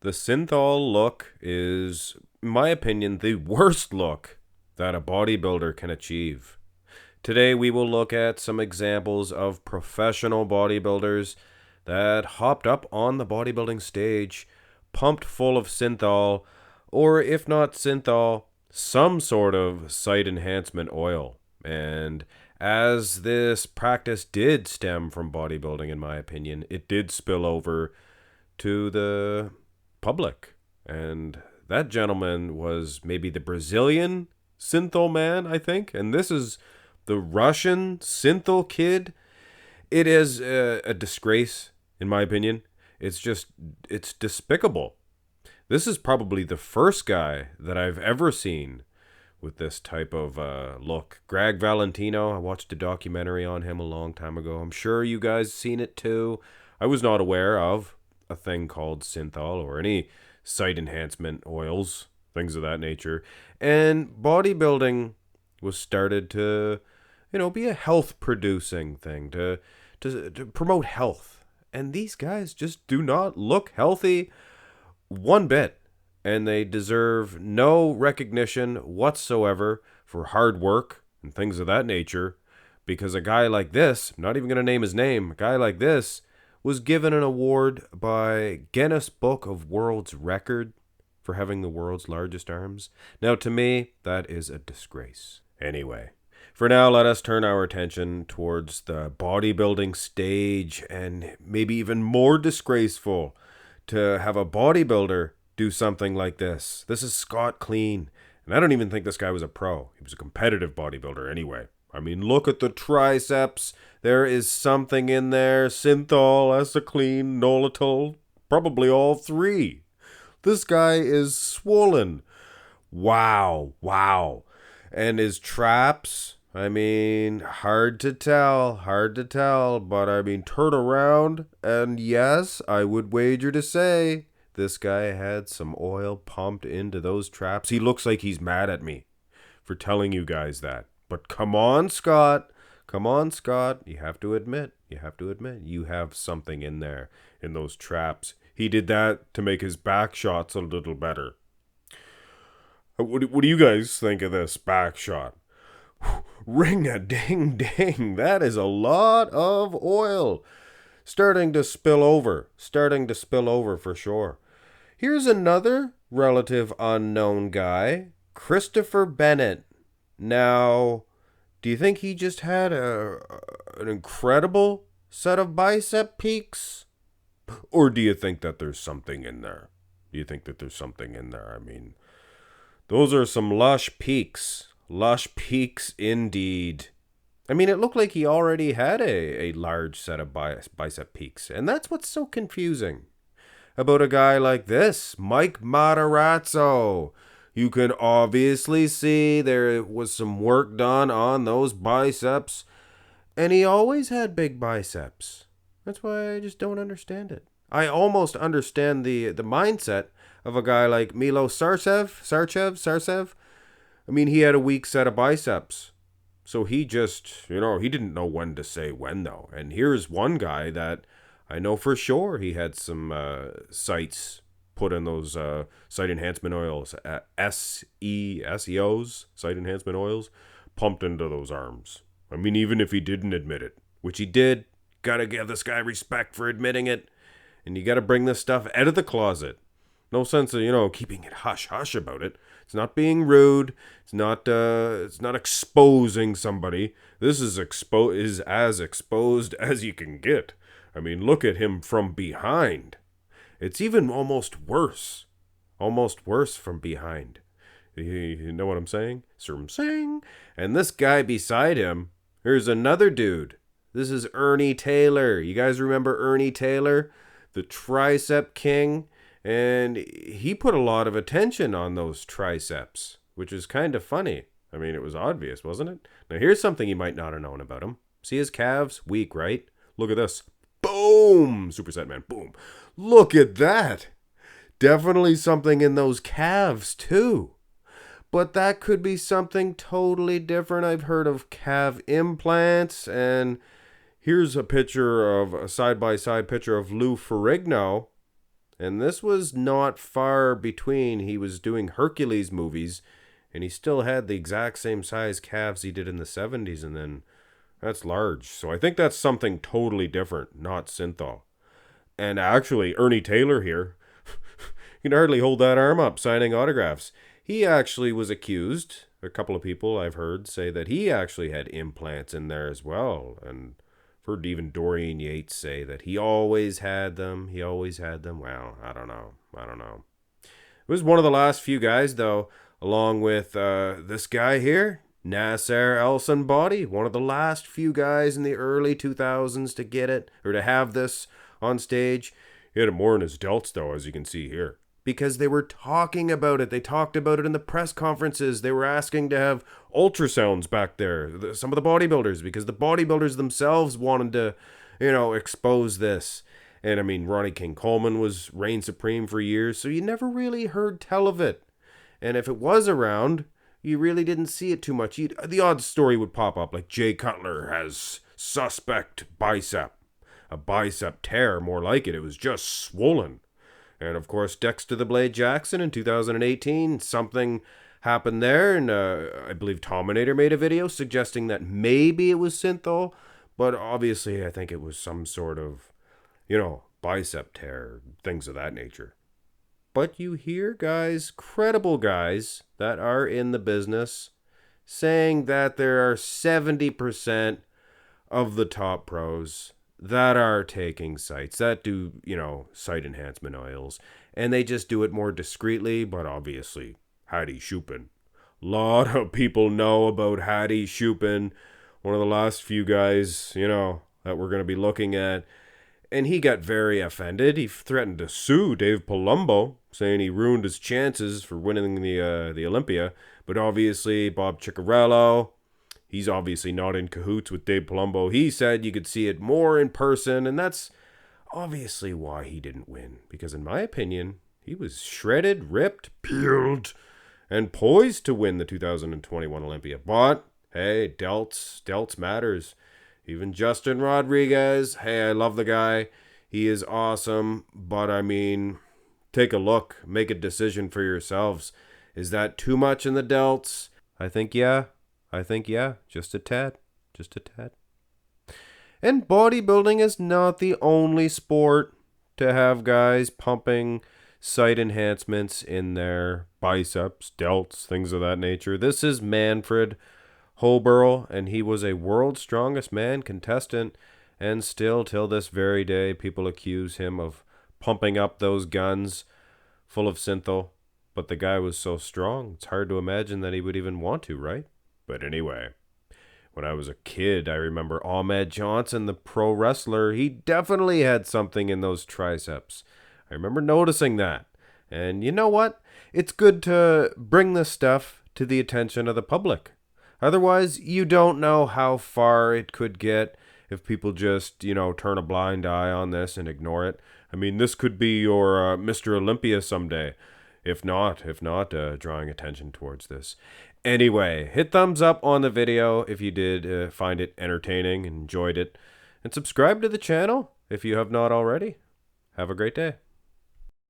The Synthol look is, in my opinion, the worst look that a bodybuilder can achieve. Today we will look at some examples of professional bodybuilders that hopped up on the bodybuilding stage, pumped full of synthol, or if not synthol, some sort of site enhancement oil. And as this practice did stem from bodybuilding, in my opinion, it did spill over to the public. And that gentleman was maybe the Brazilian Synthol man, I think. And this is the Russian Synthol kid. It is a disgrace, in my opinion. It's despicable. This is probably the first guy that I've ever seen with this type of look. Greg Valentino, I watched a documentary on him a long time ago. I'm sure you guys seen it too. I was not aware of a thing called synthol or any site enhancement oils, things of that nature. And bodybuilding was started to, be a health producing thing, to promote health. And these guys just do not look healthy one bit. And they deserve no recognition whatsoever for hard work and things of that nature. Because a guy like this, I'm not even going to name his name, a guy like this was given an award by Guinness Book of World's Record for having the world's largest arms. Now, to me, that is a disgrace. Anyway, for now, let us turn our attention towards the bodybuilding stage, and maybe even more disgraceful to have a bodybuilder do something like this. This is Scott Clean, and I don't even think this guy was a pro. He was a competitive bodybuilder anyway. I mean, look at the triceps. There is something in there. Synthol, Clean, Nolotol, probably all three. This guy is swollen. Wow. And his traps, I mean, hard to tell, but I mean, turn around, and yes, I would wager to say this guy had some oil pumped into those traps. He looks like he's mad at me for telling you guys that. But come on, Scott. You have to admit, you have something in there, in those traps. He did that to make his back shots a little better. What do you guys think of this back shot? Ring-a-ding-ding. That is a lot of oil. Starting to spill over for sure. Here's another relative unknown guy, Christopher Bennett. Now, do you think he just had an incredible set of bicep peaks? Or do you think that there's something in there? I mean, those are some lush peaks. Lush peaks indeed. I mean, it looked like he already had a large set of bicep peaks. And that's what's so confusing about a guy like this, Mike Matarazzo. You can obviously see there was some work done on those biceps. And he always had big biceps. That's why I just don't understand it. I almost understand the mindset of a guy like Milo Sarcev. I mean, he had a weak set of biceps. So he just, he didn't know when to say when, though. And here's one guy that I know for sure he had some sites put in those site enhancement oils, SEOs, site enhancement oils, pumped into those arms. I mean, even if he didn't admit it, which he did, gotta give this guy respect for admitting it. And you gotta bring this stuff out of the closet. No sense of, keeping it hush-hush about it. It's not being rude. It's not exposing somebody. This is as exposed as you can get. I mean, look at him from behind. It's even almost worse from behind. You know what I'm saying? So I'm saying. And this guy beside him, here's another dude. This is Ernie Taylor. You guys remember Ernie Taylor? The tricep king. And he put a lot of attention on those triceps, which is kind of funny. I mean, it was obvious, wasn't it? Now, here's something you might not have known about him. See his calves? Weak, right? Look at this. Boom! Superset man. Boom. Look at that. Definitely something in those calves, too. But that could be something totally different. I've heard of calf implants, and here's a side-by-side picture of Lou Ferrigno. And this was not far between. He was doing Hercules movies, and he still had the exact same size calves he did in the 70s, and then that's large. So I think that's something totally different, not Synthol. And actually, Ernie Taylor here, you can hardly hold that arm up signing autographs. He actually was accused. A couple of people I've heard say that he actually had implants in there as well. And I've heard even Dorian Yates say that he always had them. He always had them. Well, I don't know. It was one of the last few guys, though, along with this guy here, Nasser El Body, one of the last few guys in the early 2000s to get it, or to have this on stage. He had it more in his delts, though, as you can see here. Because they were talking about it. They talked about it in the press conferences. They were asking to have ultrasounds back there. Some of the bodybuilders, because the bodybuilders themselves wanted to, expose this. And I mean, Ronnie King Coleman was reigned supreme for years, so you never really heard tell of it. And if it was around, you really didn't see it too much. The odd story would pop up, like Jay Cutler has suspect bicep. A bicep tear, more like it. It was just swollen. And of course, Dexter the Blade Jackson in 2018, something happened there. And I believe Tominator made a video suggesting that maybe it was Synthol. But obviously, I think it was some sort of, bicep tear, things of that nature. But you hear guys, credible guys that are in the business, saying that there are 70% of the top pros that are taking sites, that do, site enhancement oils, and they just do it more discreetly, but obviously, Hadi Chupin. A lot of people know about Hadi Chupin, one of the last few guys, that we're going to be looking at, and he got very offended. He threatened to sue Dave Palumbo, saying he ruined his chances for winning the Olympia, but obviously, Bob Ciccarello, he's obviously not in cahoots with Dave Palumbo. He said you could see it more in person, and that's obviously why he didn't win. Because in my opinion, he was shredded, ripped, peeled, and poised to win the 2021 Olympia. But, hey, delts matters. Even Justin Rodriguez, hey, I love the guy. He is awesome. But, I mean, take a look. Make a decision for yourselves. Is that too much in the delts? I think, yeah, just a tad. And bodybuilding is not the only sport to have guys pumping site enhancements in their biceps, delts, things of that nature. This is Manfred Holberl, and he was a World's Strongest Man contestant, and still till this very day, people accuse him of pumping up those guns full of Synthol. But the guy was so strong, it's hard to imagine that he would even want to, right? But anyway, when I was a kid, I remember Ahmed Johnson, the pro wrestler. He definitely had something in those triceps. I remember noticing that. And you know what? It's good to bring this stuff to the attention of the public. Otherwise, you don't know how far it could get if people just, turn a blind eye on this and ignore it. I mean, this could be your Mr. Olympia someday. If not, drawing attention towards this. Anyway, hit thumbs up on the video if you did find it entertaining and enjoyed it. And subscribe to the channel if you have not already. Have a great day.